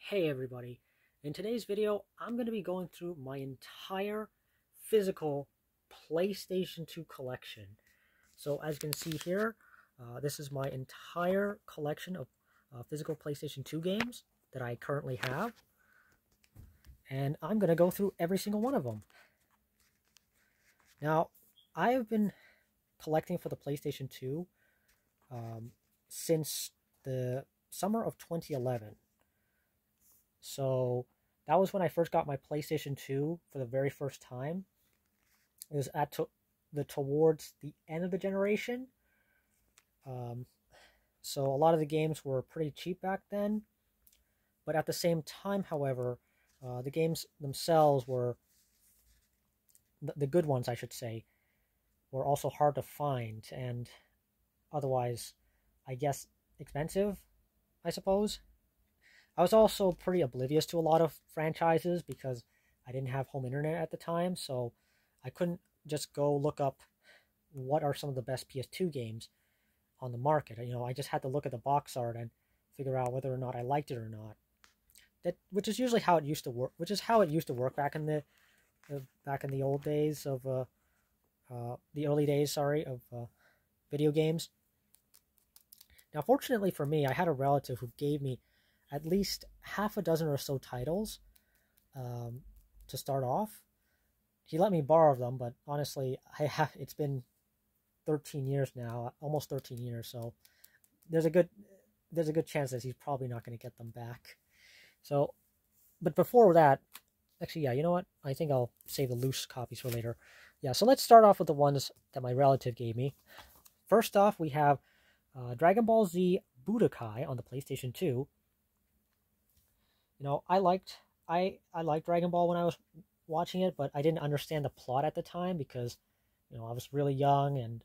Hey everybody, in today's video I'm going to be going through my entire physical PlayStation 2 collection. So as you can see here, this is my entire collection of physical PlayStation 2 games that I currently have. And I'm going to go through every single one of them. Now, I have been collecting for the PlayStation 2 since the summer of 2011. So that was when I first got my PlayStation 2 for the very first time. It was towards the end of the generation. So a lot of the games were pretty cheap back then. But at the same time, however, the games themselves were, the good ones I should say, were also hard to find and otherwise, I guess, expensive, I suppose. I was also pretty oblivious to a lot of franchises because I didn't have home internet at the time, so I couldn't just go look up what are some of the best PS2 games on the market. I just had to look at the box art and figure out whether or not I liked it or not. Which is usually how it used to work. Which is how it used to work back in the old days of the early days, sorry, of video games. Now, fortunately for me, I had a relative who gave me at least half a dozen or so titles to start off. He let me borrow them, but honestly, it's been 13 years now, almost 13 years, so there's a good chance that he's probably not going to get them back. So, but before that, actually, yeah, you know what? I think I'll save the loose copies for later. Yeah, so let's start off with the ones that my relative gave me. First off, we have Dragon Ball Z Budokai on the PlayStation 2. I liked Dragon Ball when I was watching it, but I didn't understand the plot at the time because, I was really young, and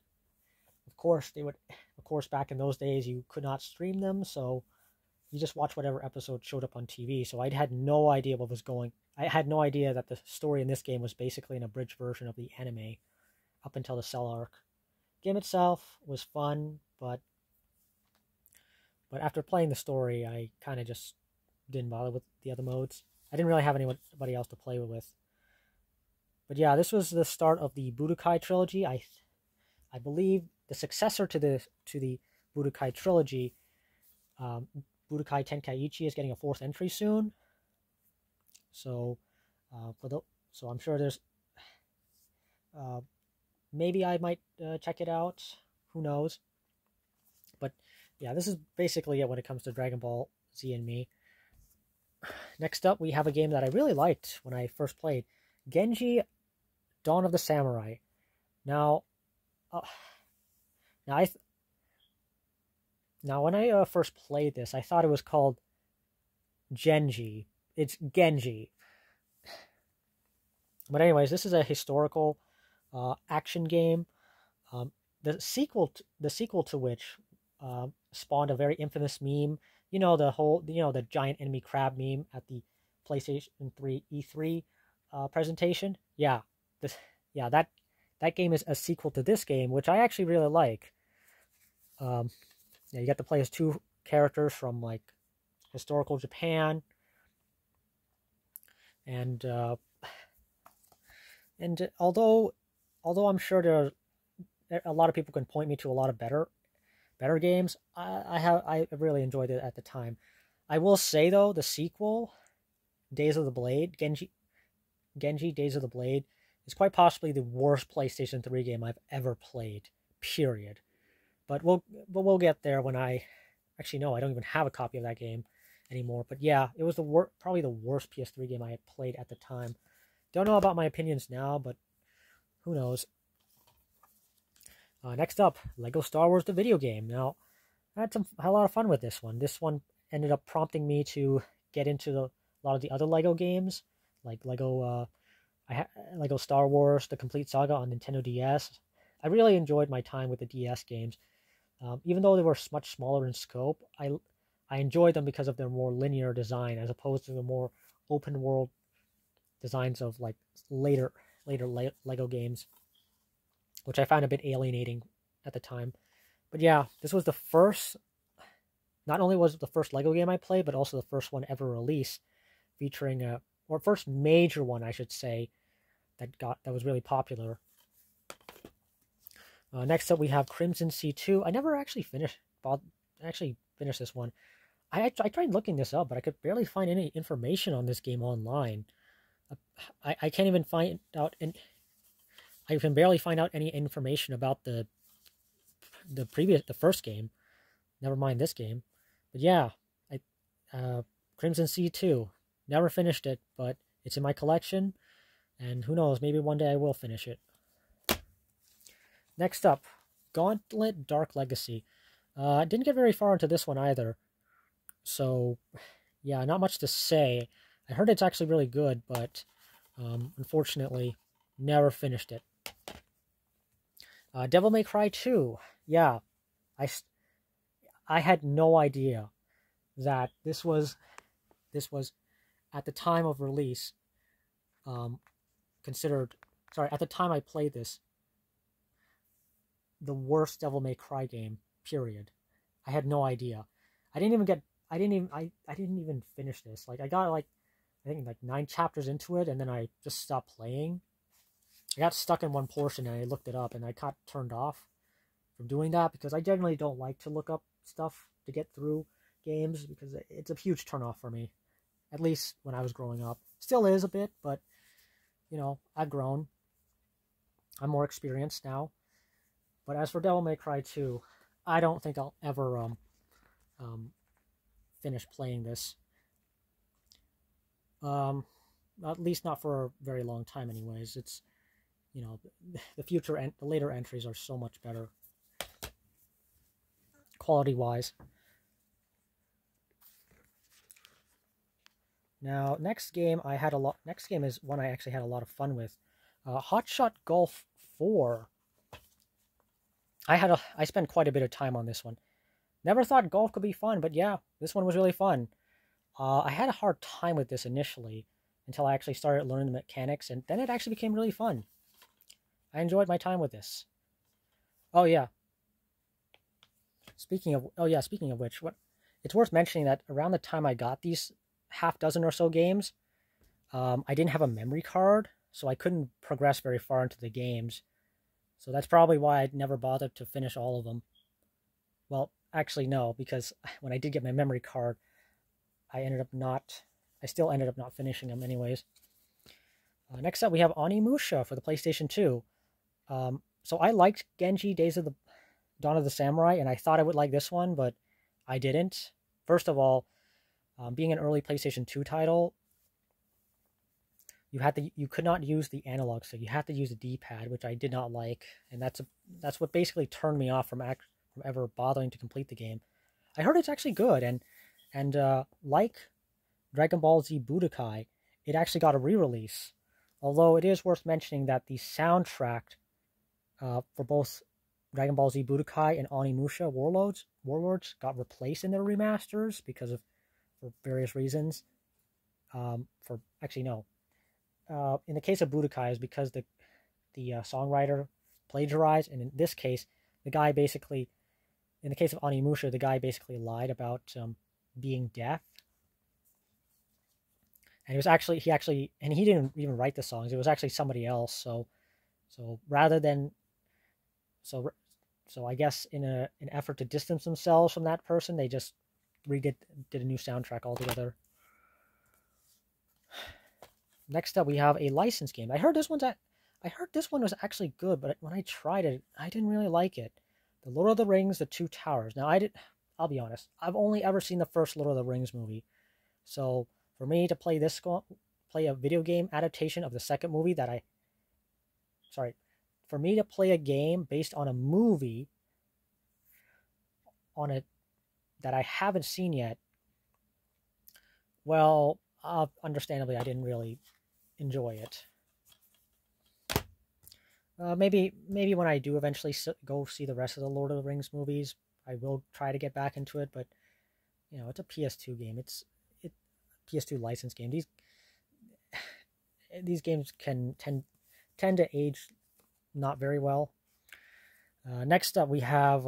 of course back in those days you could not stream them, so you just watch whatever episode showed up on TV. So I had no idea what was going. I had no idea that the story in this game was basically an abridged version of the anime up until the Cell arc. Game itself was fun, but after playing the story, I kind of just didn't bother with the other modes. I didn't really have anybody else to play with. But yeah, this was the start of the Budokai trilogy. I believe the successor to the Budokai trilogy, Budokai Tenkaichi, is getting a 4th entry soon. So, so I'm sure there's maybe I might check it out. Who knows? But yeah, this is basically it when it comes to Dragon Ball Z and me. Next up, we have a game that I really liked when I first played, Genji: Dawn of the Samurai. Now, when I first played this, I thought it was called Genji. It's Genji. But anyways, this is a historical action game. The sequel to which spawned a very infamous meme. The giant enemy crab meme at the PlayStation 3 E3 presentation. Yeah, that game is a sequel to this game, which I actually really like. You get to play as 2 characters from like historical Japan, and although I'm sure there are a lot of people can point me to a lot of better games, I really enjoyed it at the time. I will say though, the sequel, Days of the Blade, Genji Days of the Blade, is quite possibly the worst PlayStation 3 game I've ever played. Period. But we'll get there when I no, I don't even have a copy of that game anymore. But yeah, it was probably the worst PS3 game I had played at the time. Don't know about my opinions now, but who knows. Next up, Lego Star Wars the video game. Now, I had a lot of fun with this one. This one ended up prompting me to get into a lot of the other Lego games, like Lego Star Wars: The Complete Saga on Nintendo DS. I really enjoyed my time with the DS games. Even though they were much smaller in scope, I enjoyed them because of their more linear design as opposed to the more open world designs of like later Lego games, which I found a bit alienating at the time. But yeah, this was the first Not only was it the first Lego game I played, but also the first one ever released featuring or first major one, I should say, that was really popular. Next up, we have Crimson Sea 2. I never actually finished this one. I tried looking this up, but I could barely find any information on this game online. I can't even find out, and I can barely find out any information about the first game. Never mind this game. But yeah, Crimson Sea 2. Never finished it, but it's in my collection, and who knows, maybe one day I will finish it. Next up, Gauntlet Dark Legacy. I didn't get very far into this one either, so yeah, not much to say. I heard it's actually really good, but unfortunately, never finished it. Devil May Cry 2. Yeah, I had no idea that this was at the time of release considered, sorry, at the time I played this, the worst Devil May Cry game, period. I had no idea. I didn't even finish this. Like, I got I think 9 chapters into it, and then I just stopped playing. I got stuck in one portion, and I looked it up, and I got turned off from doing that, because I generally don't like to look up stuff to get through games, because it's a huge turnoff for me. At least when I was growing up. Still is a bit, but, you know, I've grown. I'm more experienced now. But as for Devil May Cry 2, I don't think I'll ever finish playing this. At least not for a very long time anyways. It's, you know, the later entries are so much better quality-wise. Now, next game is one I actually had a lot of fun with. Hotshot Golf 4. I spent quite a bit of time on this one. Never thought golf could be fun, but yeah, this one was really fun. I had a hard time with this initially until I actually started learning the mechanics, and then it actually became really fun. I enjoyed my time with this. Oh yeah. Speaking of which, it's worth mentioning that around the time I got these half dozen or so games, I didn't have a memory card, so I couldn't progress very far into the games. So that's probably why I never bothered to finish all of them. Well, actually no, because when I did get my memory card, I still ended up not finishing them anyways. Next up, we have Onimusha for the PlayStation 2. So I liked Genji Days of the Dawn of the Samurai, and I thought I would like this one, but I didn't. First of all, being an early PlayStation 2 title, you could not use the analog stick. You had to use the D-pad, which I did not like, and that's what basically turned me off from ever bothering to complete the game. I heard it's actually good, and like Dragon Ball Z Budokai, it actually got a re-release. Although it is worth mentioning that the soundtrack for both Dragon Ball Z Budokai and Onimusha Warlords got replaced in their remasters for various reasons. In the case of Budokai, is because the songwriter plagiarized, and in this case, in the case of Onimusha, the guy basically lied about being deaf. And he didn't even write the songs. It was actually somebody else. So I guess in an effort to distance themselves from that person, they just did a new soundtrack altogether. Next up, we have a licensed game. I heard this one was actually good, but when I tried it, I didn't really like it. The Lord of the Rings: The Two Towers. Now, I'll be honest, I've only ever seen the first Lord of the Rings movie. So for me to play a video game adaptation of the second movie for me to play a game based on a movie that I haven't seen yet, well, understandably, I didn't really enjoy it. Maybe when I do eventually go see the rest of the Lord of the Rings movies, I will try to get back into it. But you know, it's a PS2 game. It's PS2 licensed game. These games can tend to age not very well. Next up, we have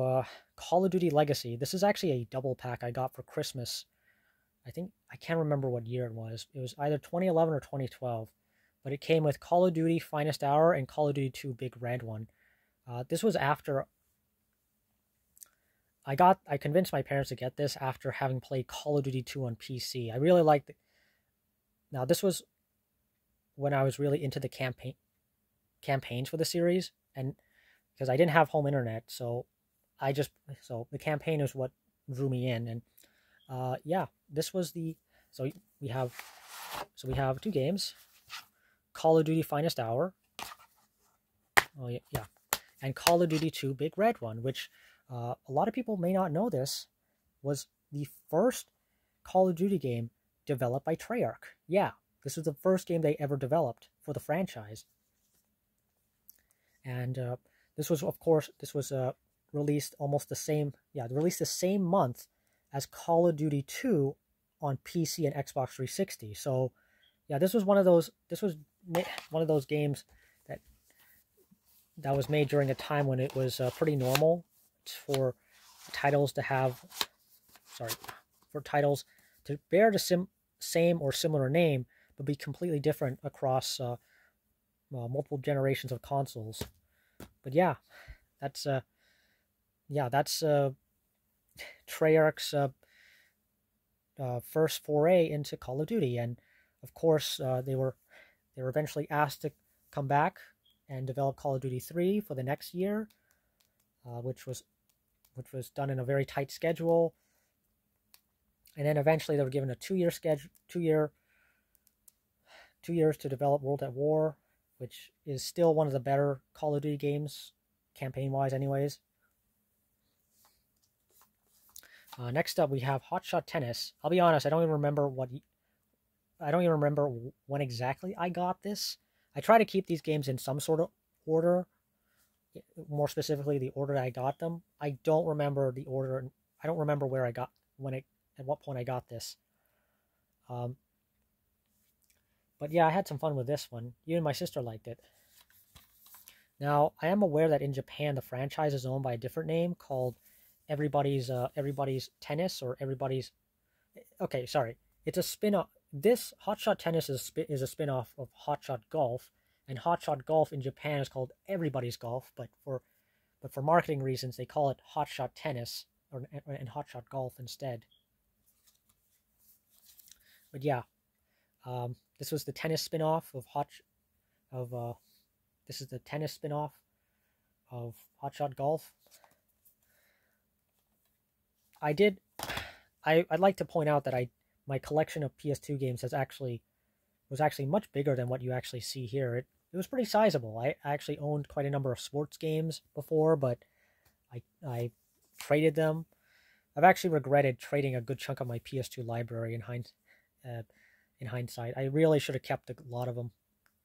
Call of Duty Legacy. This is actually a double pack I got for Christmas. I can't remember what year it was. It was either 2011 or 2012. But it came with Call of Duty Finest Hour and Call of Duty 2 Big Red one. This was after I convinced my parents to get this after having played Call of Duty 2 on PC. I really liked it. Now, this was when I was really into the campaigns for the series, and because I didn't have home internet, so the campaign is what drew me in. And yeah, this was the we have two games: Call of Duty Finest Hour. Oh yeah, and Call of Duty 2 Big Red one, which a lot of people may not know this, was the first Call of Duty game developed by Treyarch. Yeah, this was the first game they ever developed for the franchise. And this was released almost the same, released the same month as Call of Duty 2 on PC and Xbox 360. So, yeah, this was one of those games that was made during a time when it was pretty normal for titles to bear the same or similar name, but be completely different across multiple generations of consoles. But yeah, that's Treyarch's first foray into Call of Duty, and of course they were eventually asked to come back and develop Call of Duty 3 for the next year, which was done in a very tight schedule. And then eventually they were given a 2-year schedule, 2 years to develop World at War, which is still one of the better Call of Duty games, campaign-wise anyways. Next up, we have Hot Shot Tennis. I'll be honest, I don't even remember when exactly I got this. I try to keep these games in some sort of order, more specifically the order I got them. I don't remember the order. I don't remember where I got at what point I got this. But yeah, I had some fun with this one. Even my sister liked it. Now, I am aware that in Japan the franchise is owned by a different name called Everybody's Tennis, or Everybody's. Okay, sorry, it's a spin-off. This Hot Shot Tennis is a spin-off of Hot Shot Golf, and Hot Shot Golf in Japan is called Everybody's Golf, but for marketing reasons they call it Hot Shot Tennis and Hot Shot Golf instead. But yeah, this was the tennis spin-off of this is the tennis spin-off of Hot Shot Golf. I'd like to point out that my collection of PS2 games was actually much bigger than what you actually see here. It was pretty sizable. I actually owned quite a number of sports games before, but I traded them. I've actually regretted trading a good chunk of my PS2 library in hindsight. I really should have kept a lot of them,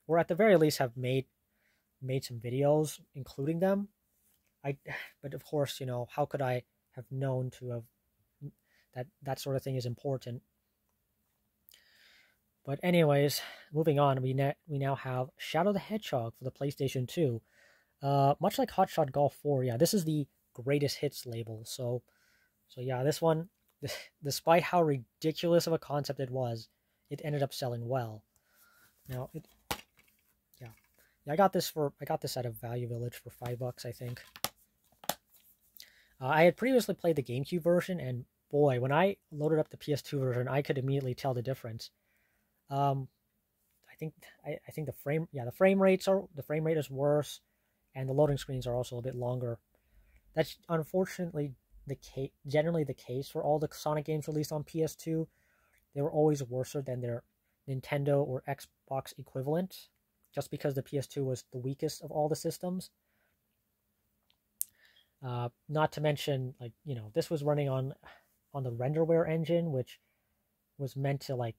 or at the very least have made some videos including them. But of course, how could I have known to have that sort of thing is important. But anyways, moving on, we now have Shadow the Hedgehog for the PlayStation 2. Much like Hot Shot Golf 4, yeah, this is the greatest hits label. So yeah, this one, despite how ridiculous of a concept it was, it ended up selling well. Now I got this at a Value Village for $5, I think. I had previously played the GameCube version, and boy, when I loaded up the PS2 version, I could immediately tell the difference. I think the frame rate is worse, and the loading screens are also a bit longer. That's unfortunately generally the case for all the Sonic games released on PS2. They were always worse than their Nintendo or Xbox equivalent, just because the PS2 was the weakest of all the systems. Not to mention, this was running on the renderware engine, which was meant to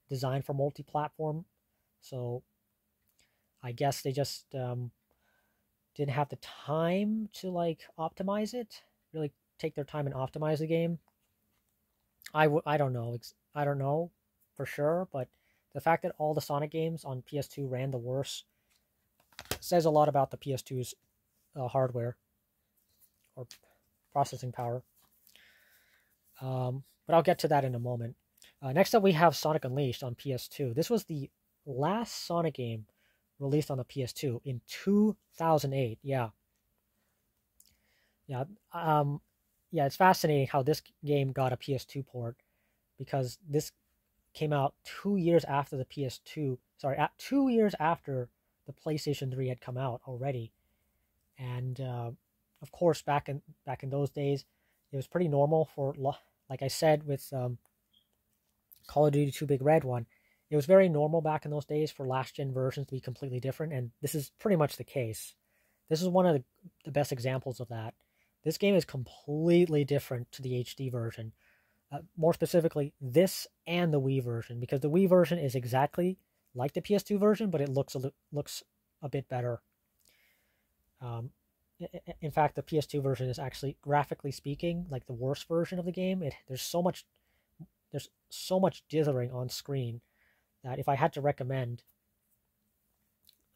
design for multi-platform. So I guess they just didn't have the time to optimize it, really take their time and optimize the game. I don't know for sure, but the fact that all the Sonic games on PS2 ran the worst says a lot about the PS2's hardware. or processing power. But I'll get to that in a moment. Next up, we have Sonic Unleashed on PS2. This was the last Sonic game released on the PS2 in 2008. Yeah. It's fascinating how this game got a PS2 port, because this came out 2 years after the PS2. Sorry, 2 years after the PlayStation 3 had come out already, and of course, back in those days, it was pretty normal for, like I said, with Call of Duty 2 Big Red One. It was very normal back in those days for last gen versions to be completely different, and this is pretty much the case. This is one of the best examples of that. This game is completely different to the HD version. More specifically, this and the Wii version, because the Wii version is exactly like the PS2 version, but it looks a bit better. In fact, the PS2 version is actually, graphically speaking, like the worst version of the game. There's so much dithering on screen that if I had to recommend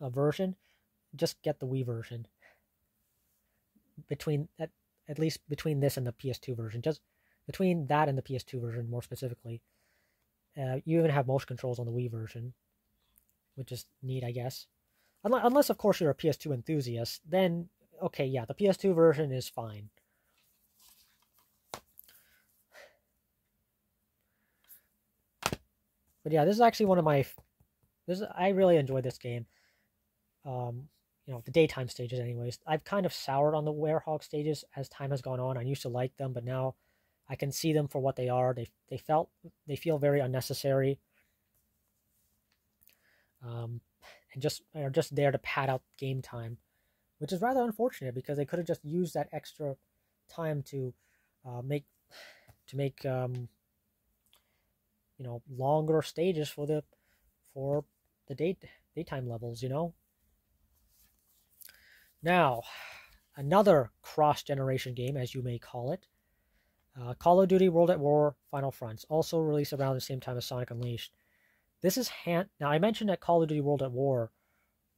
a version, just get the Wii version. At least between this and the PS2 version, just between that and the PS2 version, more specifically. You even have motion controls on the Wii version, which is neat, I guess. Unless, of course, you're a PS2 enthusiast, then okay, yeah, the PS2 version is fine. But yeah, this is actually one of my. I really enjoyed this game. The daytime stages, anyways. I've kind of soured on the Werehog stages as time has gone on. I used to like them, but now I can see them for what they are. They feel very unnecessary. And are just there to pad out game time, which is rather unfortunate, because they could have just used that extra time to make longer stages for the daytime levels. Now, another cross-generation game, as you may call it, Call of Duty World at War Final Fronts, also released around the same time as Sonic Unleashed. This is now, I mentioned that Call of Duty World at War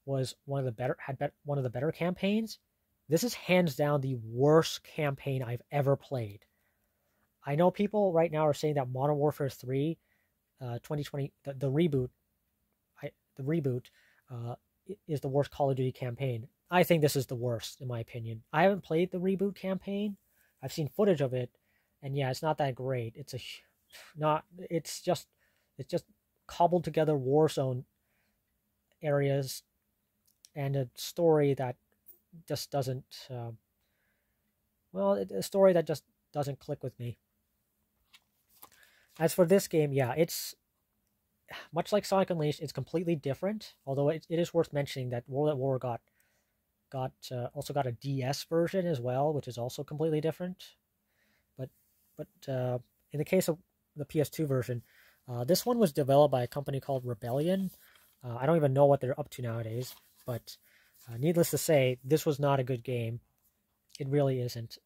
was one of the better campaigns. This is hands down the worst campaign I've ever played. I know people right now are saying that Modern Warfare 3, 2020, the reboot, is the worst Call of Duty campaign. I think this is the worst, in my opinion. I haven't played the reboot campaign. I've seen footage of it, and yeah, it's not that great. It's just cobbled together Warzone areas and a story that just doesn't. A story that just doesn't click with me. As for this game, yeah, it's much like Sonic Unleashed. It's completely different. Although it is worth mentioning that World at War also got a DS version as well, which is also completely different. But in the case of the PS2 version, this one was developed by a company called Rebellion. I don't even know what they're up to nowadays, but needless to say, this was not a good game. It really isn't.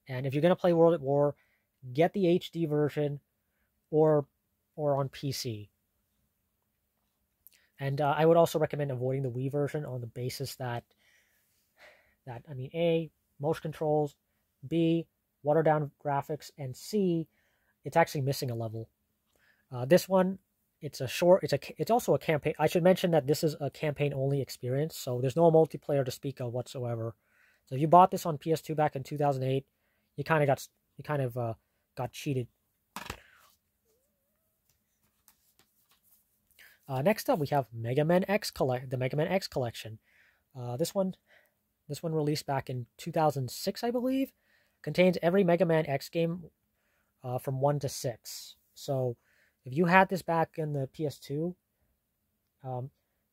And if you're going to play World at War, get the HD version or on PC. And I would also recommend avoiding the Wii version on the basis that A, motion controls, B, watered down graphics, and C, it's actually missing a level. This one, it's also a campaign. I should mention that this is a campaign only experience, so there's no multiplayer to speak of whatsoever. So if you bought this on PS2 back in 2008, you kind of got cheated. Next up, we have the Mega Man X Collection. This one released back in 2006, I believe, contains every Mega Man X game from 1 to 6. So if you had this back in the PS2,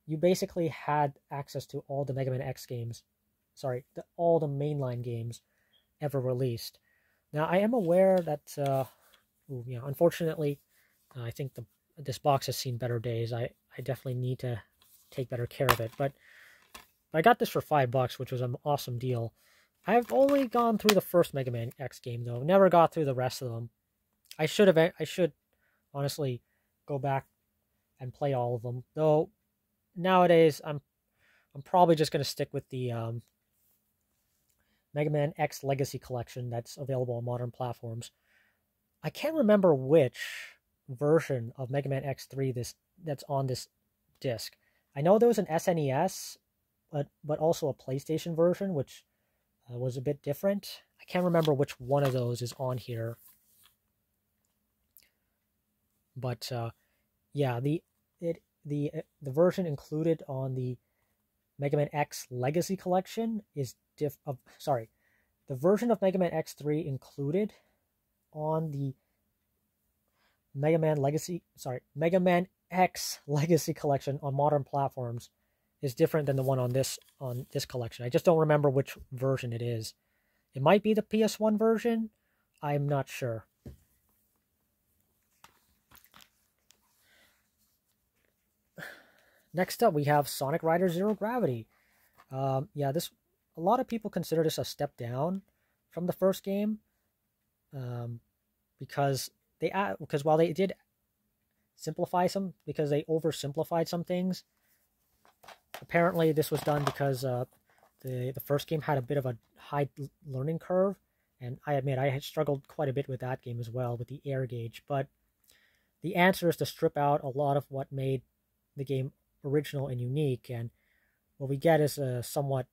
you basically had access to all the Mega Man X games. Sorry, all the mainline games ever released. Now, I am aware that, unfortunately, I think this box has seen better days. I definitely need to take better care of it. But I got this for $5, which was an awesome deal. I've only gone through the first Mega Man X game, though. Never got through the rest of them. I should honestly go back and play all of them. Though nowadays I'm probably just going to stick with the Mega Man X Legacy Collection that's available on modern platforms. I can't remember which version of Mega Man X3 that's on this disc. I know there was an SNES, but also a PlayStation version, which was a bit different. I can't remember which one of those is on here. But yeah, the version included on the Mega Man X Legacy Collection is the version of Mega Man X3 included on the Mega Man X Legacy Collection on modern platforms is different than the one on this collection. I just don't remember which version it is. It might be the PS1 version. I'm not sure. Next up, we have Sonic Rider Zero Gravity. Yeah, a lot of people consider this a step down from the first game, because while they did simplify because they oversimplified some things. Apparently, this was done because the first game had a bit of a high learning curve, and I admit I had struggled quite a bit with that game as well, with the air gauge. But the answer is to strip out a lot of what made the game original and unique, and what we get is a somewhat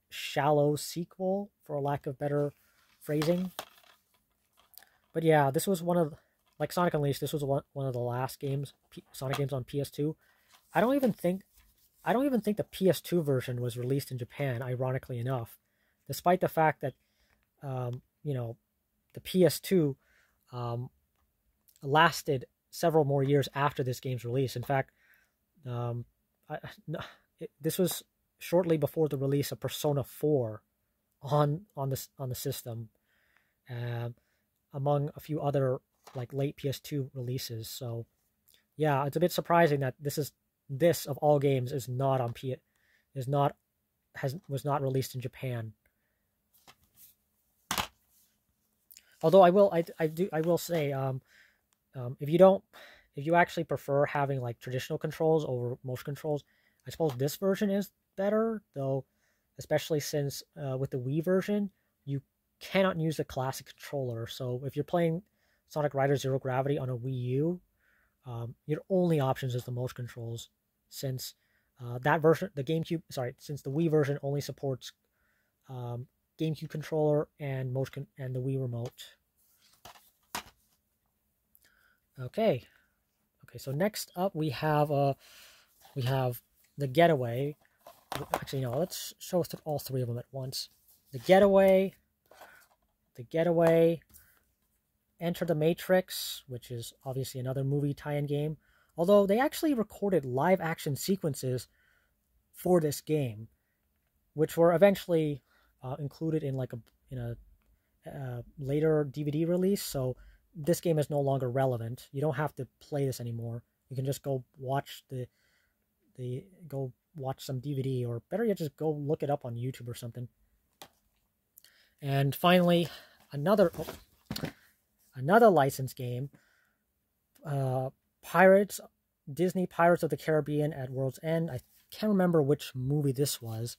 shallow sequel, for lack of better phrasing. But yeah, this was like Sonic Unleashed, this was one of the last Sonic games on PS2. I don't even think the PS2 version was released in Japan, ironically enough, despite the fact that the PS2 lasted several more years after this game's release. In fact, this was shortly before the release of Persona 4 on the system, among a few other like late PS2 releases. So yeah, it's a bit surprising that this of all games is not on was not released in Japan. Although I will say, if you actually prefer having like traditional controls over motion controls, I suppose this version is better, though, especially since with the Wii version, you cannot use the classic controller. So if you're playing Sonic Rider Zero Gravity on a Wii U, your only options is the motion controls, since since the Wii version only supports GameCube controller and and the Wii remote. Okay, so next up we have the Getaway. Actually, no, let's show all three of them at once. The Getaway, Enter the Matrix, which is obviously another movie tie-in game. Although they actually recorded live-action sequences for this game, which were eventually included in a later DVD release. So this game is no longer relevant. You don't have to play this anymore. You can just go watch watch some DVD, or better yet, just go look it up on YouTube or something. And finally, another licensed game, Disney Pirates of the Caribbean at World's End. I can't remember which movie this was.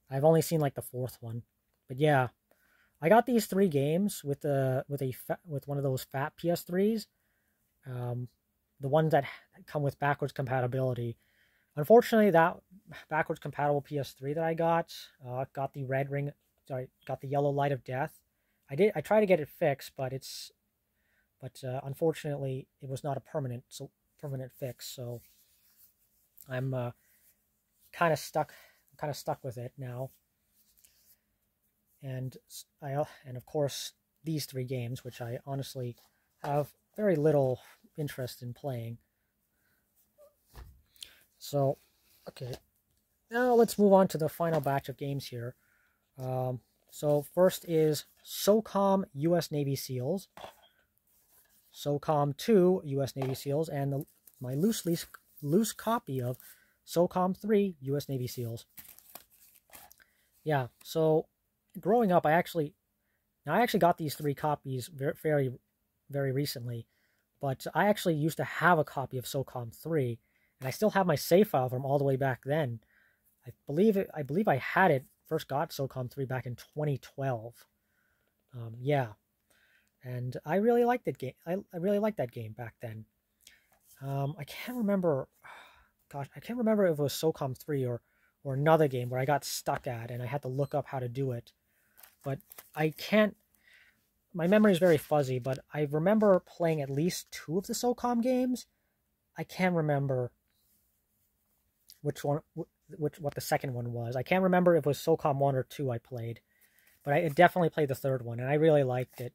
I've only seen like the fourth one. But yeah, I got these three games with one of those fat PS3s, the ones that come with backwards compatibility. Unfortunately, that backwards compatible PS3 that I got got the yellow light of death. I tried to get it fixed, but unfortunately it was not a permanent fix. So I'm kind of stuck with it now. And of course these three games, which I honestly have very little interest in playing. So, okay, now let's move on to the final batch of games here. So first is SOCOM US Navy SEALs, SOCOM 2 US Navy SEALs, and my loose copy of SOCOM 3 US Navy SEALs. Yeah, so growing up, I actually got these three copies very, very recently, but I actually used to have a copy of SOCOM 3, and I still have my save file from all the way back then. I believe I had it first got SOCOM 3 back in 2012. Yeah, and I really liked that game. I really liked that game back then. I can't remember. Gosh, I can't remember if it was SOCOM 3 or another game where I got stuck at and I had to look up how to do it. But I can't. My memory is very fuzzy, but I remember playing at least 2 of the SOCOM games. I can't remember which one, what the second one was. I can't remember if it was SOCOM 1 or 2 I played, but I definitely played the third one, and I really liked it.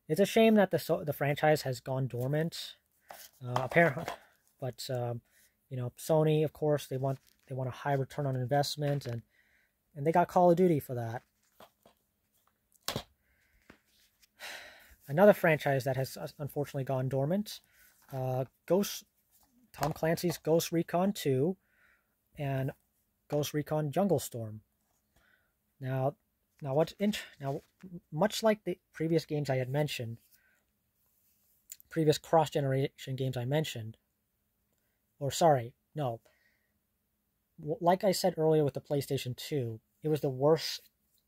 It's a shame that the franchise has gone dormant, apparently, but you know, Sony, of course, they want a high return on investment, and they got Call of Duty for that. Another franchise that has unfortunately gone dormant, Tom Clancy's Ghost Recon 2 and Ghost Recon Jungle Storm. Now, much like the previous games I had mentioned, previous cross-generation games I mentioned, or sorry, no, like I said earlier with the PlayStation 2, it was the worst,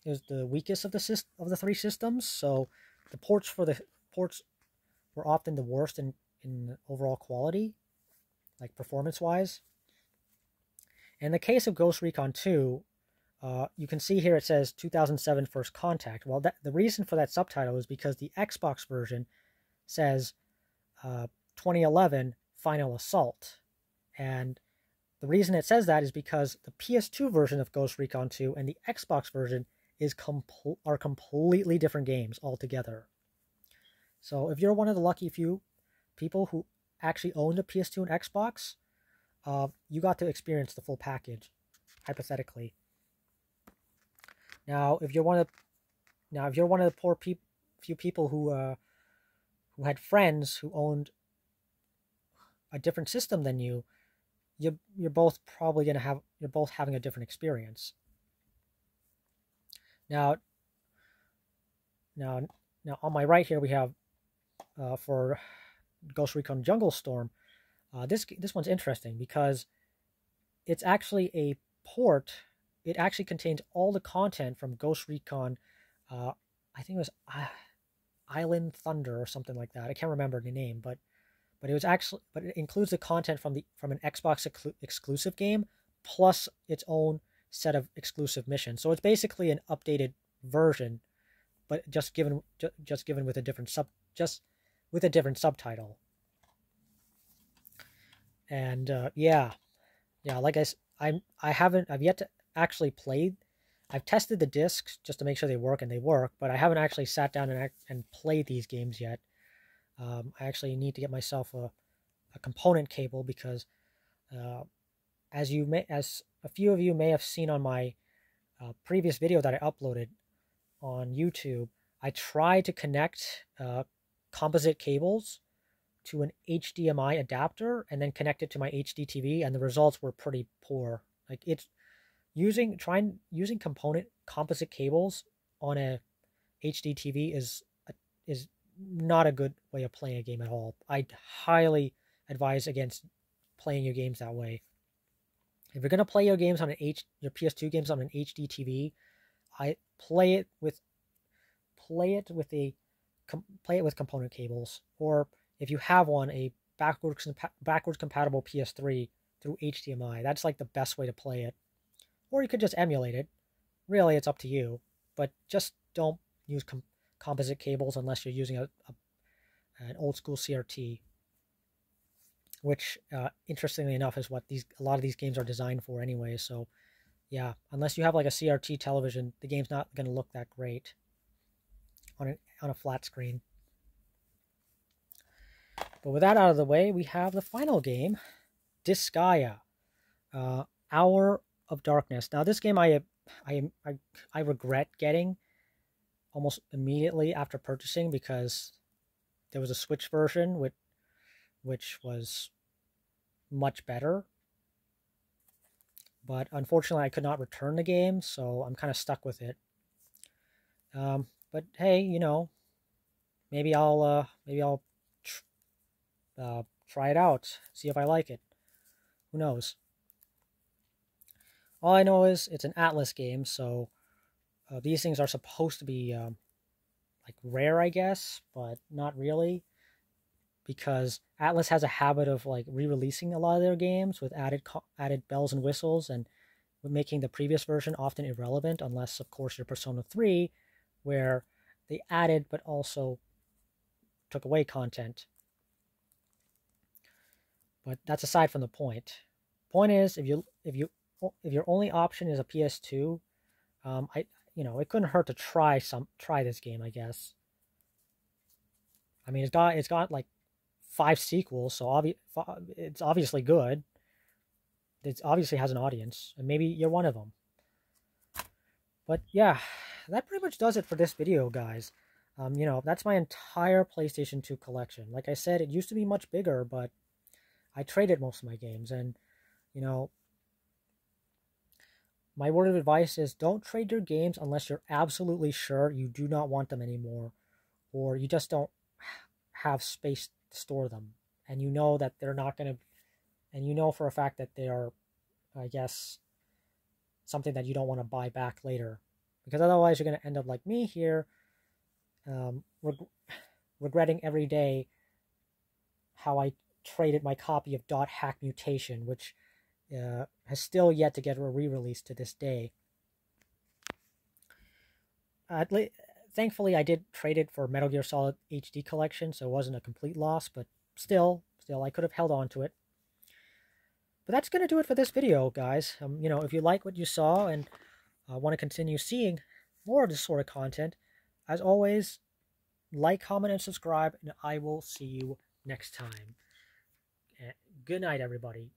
it was the weakest of the 3 systems, so the ports were often the worst in overall quality, like performance-wise. In the case of Ghost Recon 2, you can see here it says 2007 First Contact. Well, the reason for that subtitle is because the Xbox version says 2011 Final Assault. And the reason it says that is because the PS2 version of Ghost Recon 2 and the Xbox version are completely different games altogether. So if you're one of the lucky few people who actually owned a PS2 and Xbox, you got to experience the full package, hypothetically. Now, if you're one of the few people who had friends who owned a different system than you, you're both having a different experience. Now on my right here we have for Ghost Recon Jungle Storm. This one's interesting because it's actually a port. It actually contains all the content from Ghost Recon. I think it was Island Thunder or something like that. I can't remember the name, but it includes the content from an Xbox exclusive game plus its own set of exclusive missions. So it's basically an updated version, but just given with a different subtitle. And like I've yet to actually play. I've tested the discs just to make sure they work, and they work, but I haven't actually sat down and played these games yet. I actually need to get myself a component cable because, as a few of you may have seen on my previous video that I uploaded on YouTube, I tried to connect composite cables to an HDMI adapter and then connect it to my HD TV, and the results were pretty poor. Like using composite cables on a HD TV is not a good way of playing a game at all. I highly advise against playing your games that way. If you're gonna play your games on your PS2 games on an HD TV, play it with component cables, or if you have one, a backwards compatible PS3 through HDMI. That's like the best way to play it. Or you could just emulate it. Really, it's up to you. But just don't use composite cables unless you're using an old school CRT, which interestingly enough is what a lot of these games are designed for anyway. So yeah, unless you have like a CRT television, the game's not going to look that great on a flat screen. But with that out of the way, we have the final game, Disgaea, Hour of Darkness. Now, this game I regret getting almost immediately after purchasing because there was a Switch version which was much better. But unfortunately, I could not return the game, so I'm kind of stuck with it. But hey, maybe I'll try it out, see if I like it. Who knows? All I know is it's an Atlas game, so these things are supposed to be like rare, I guess, but not really, because Atlas has a habit of like re-releasing a lot of their games with added bells and whistles, and making the previous version often irrelevant, unless of course you're Persona 3, where they added but also took away content. But that's aside from the point. Point is, if your only option is a PS2, it couldn't hurt to try this game, I guess. I mean, it's got like 5 sequels, so it's obviously good. It obviously has an audience, and maybe you're one of them. But yeah, that pretty much does it for this video, guys. That's my entire PlayStation 2 collection. Like I said, it used to be much bigger, but I traded most of my games, and you know, my word of advice is don't trade your games unless you're absolutely sure you do not want them anymore, or you just don't have space to store them, and you know that they're not going to, and you know for a fact that they are, I guess, something that you don't want to buy back later, because otherwise you're going to end up like me here, regretting every day how I traded my copy of Dot Hack Mutation, which has still yet to get a re-release to this day. Thankfully, I did trade it for Metal Gear Solid HD Collection, so it wasn't a complete loss, but still, I could have held on to it. But that's going to do it for this video, guys. If you like what you saw and want to continue seeing more of this sort of content, as always, like, comment, and subscribe, and I will see you next time. Good night, everybody.